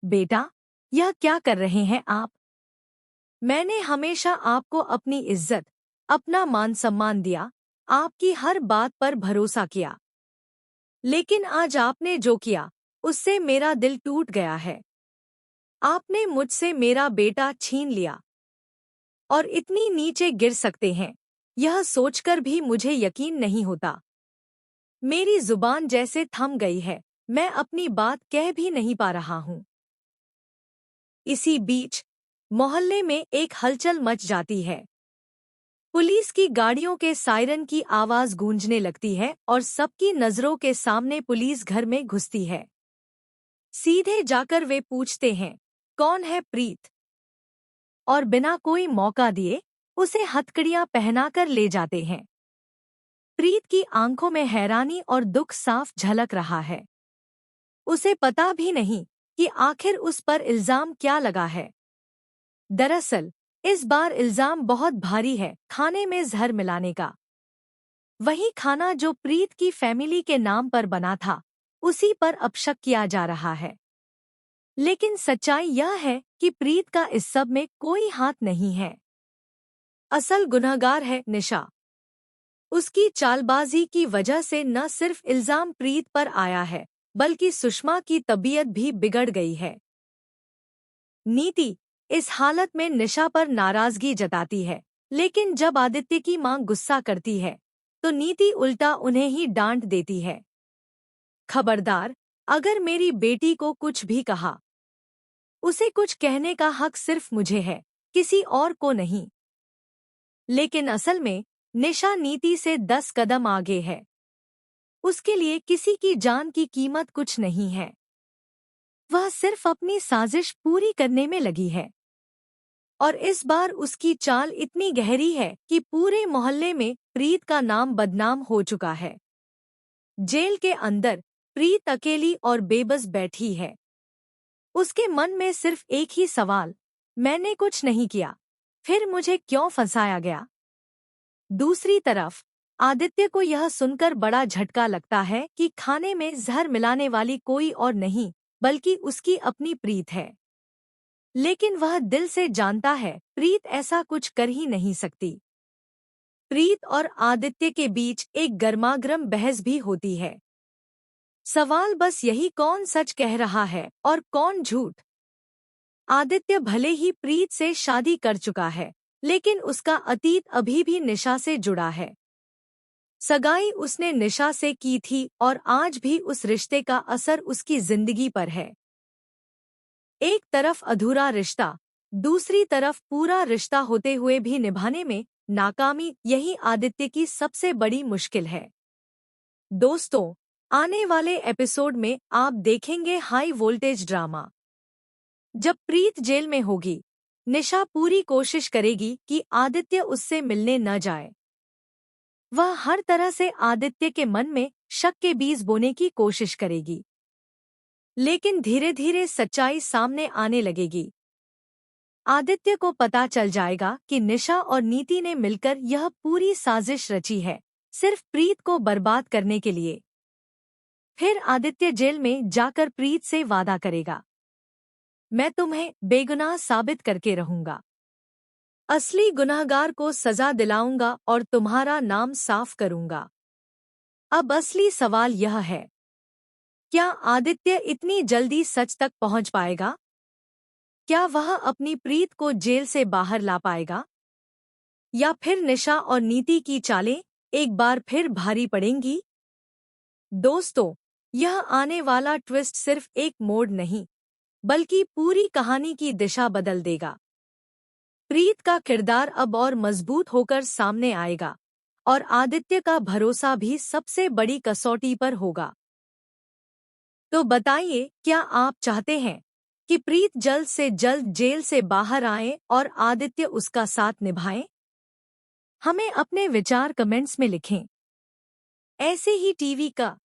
बेटा, यह क्या कर रहे हैं आप? मैंने हमेशा आपको अपनी इज्जत, अपना मान सम्मान दिया, आपकी हर बात पर भरोसा किया। लेकिन आज आपने जो किया, उससे मेरा दिल टूट गया है। आपने मुझसे मेरा बेटा छीन लिया और इतनी नीचे गिर सकते हैं, यह सोचकर भी मुझे यकीन नहीं होता। मेरी जुबान जैसे थम गई है, मैं अपनी बात कह भी नहीं पा रहा हूँ। इसी बीच मोहल्ले में एक हलचल मच जाती है। पुलिस की गाड़ियों के सायरन की आवाज गूंजने लगती है और सबकी नजरों के सामने पुलिस घर में घुसती है। सीधे जाकर वे पूछते हैं, कौन है प्रीत? और बिना कोई मौका दिए उसे हथकड़ियां पहनाकर ले जाते हैं। प्रीत की आंखों में हैरानी और दुख साफ झलक रहा है। उसे पता भी नहीं कि आखिर उस पर इल्जाम क्या लगा है। दरअसल इस बार इल्जाम बहुत भारी है, खाने में जहर मिलाने का। वही खाना जो प्रीत की फैमिली के नाम पर बना था, उसी पर अब शक किया जा रहा है। लेकिन सच्चाई यह है कि प्रीत का इस सब में कोई हाथ नहीं है। असल गुनहगार है निशा। उसकी चालबाजी की वजह से न सिर्फ इल्जाम प्रीत पर आया है, बल्कि सुषमा की तबीयत भी बिगड़ गई है। नीति इस हालत में निशा पर नाराजगी जताती है, लेकिन जब आदित्य की मां गुस्सा करती है, तो नीति उल्टा उन्हें ही डांट देती है। खबरदार, अगर मेरी बेटी को कुछ भी कहा, उसे कुछ कहने का हक सिर्फ मुझे है, किसी और को नहीं। लेकिन असल में निशा नीति से 10 कदम आगे है। उसके लिए किसी की जान की कीमत कुछ नहीं है। वह सिर्फ अपनी साजिश पूरी करने में लगी है। और इस बार उसकी चाल इतनी गहरी है कि पूरे मोहल्ले में प्रीत का नाम बदनाम हो चुका है। जेल के अंदर प्रीत अकेली और बेबस बैठी है। उसके मन में सिर्फ एक ही सवाल, मैंने कुछ नहीं किया, फिर मुझे क्यों फंसाया गया? दूसरी तरफ आदित्य को यह सुनकर बड़ा झटका लगता है कि खाने में जहर मिलाने वाली कोई और नहीं, बल्कि उसकी अपनी प्रीत है। लेकिन वह दिल से जानता है प्रीत ऐसा कुछ कर ही नहीं सकती। प्रीत और आदित्य के बीच एक गर्मागर्म बहस भी होती है। सवाल बस यही, कौन सच कह रहा है और कौन झूठ। आदित्य भले ही प्रीत से शादी कर चुका है, लेकिन उसका अतीत अभी भी निशा से जुड़ा है। सगाई उसने निशा से की थी और आज भी उस रिश्ते का असर उसकी जिंदगी पर है। एक तरफ अधूरा रिश्ता, दूसरी तरफ पूरा रिश्ता होते हुए भी निभाने में नाकामी, यही आदित्य की सबसे बड़ी मुश्किल है। दोस्तों, आने वाले एपिसोड में आप देखेंगे हाई वोल्टेज ड्रामा। जब प्रीत जेल में होगी, निशा पूरी कोशिश करेगी कि आदित्य उससे मिलने न जाए। वह हर तरह से आदित्य के मन में शक के बीज बोने की कोशिश करेगी। लेकिन धीरे धीरे सच्चाई सामने आने लगेगी। आदित्य को पता चल जाएगा कि निशा और नीति ने मिलकर यह पूरी साजिश रची है, सिर्फ प्रीत को बर्बाद करने के लिए। फिर आदित्य जेल में जाकर प्रीत से वादा करेगा, मैं तुम्हें बेगुनाह साबित करके रहूंगा। असली गुनहगार को सजा दिलाऊंगा और तुम्हारा नाम साफ करूंगा। अब असली सवाल यह है, क्या आदित्य इतनी जल्दी सच तक पहुंच पाएगा? क्या वह अपनी प्रीत को जेल से बाहर ला पाएगा? या फिर निशा और नीति की चालें एक बार फिर भारी पड़ेंगी? दोस्तों, यह आने वाला ट्विस्ट सिर्फ एक मोड़ नहीं, बल्कि पूरी कहानी की दिशा बदल देगा। प्रीत का किरदार अब और मजबूत होकर सामने आएगा और आदित्य का भरोसा भी सबसे बड़ी कसौटी पर होगा। तो बताइए, क्या आप चाहते हैं कि प्रीत जल्द से जल्द जेल से बाहर आए और आदित्य उसका साथ निभाए? हमें अपने विचार कमेंट्स में लिखें। ऐसे ही टीवी का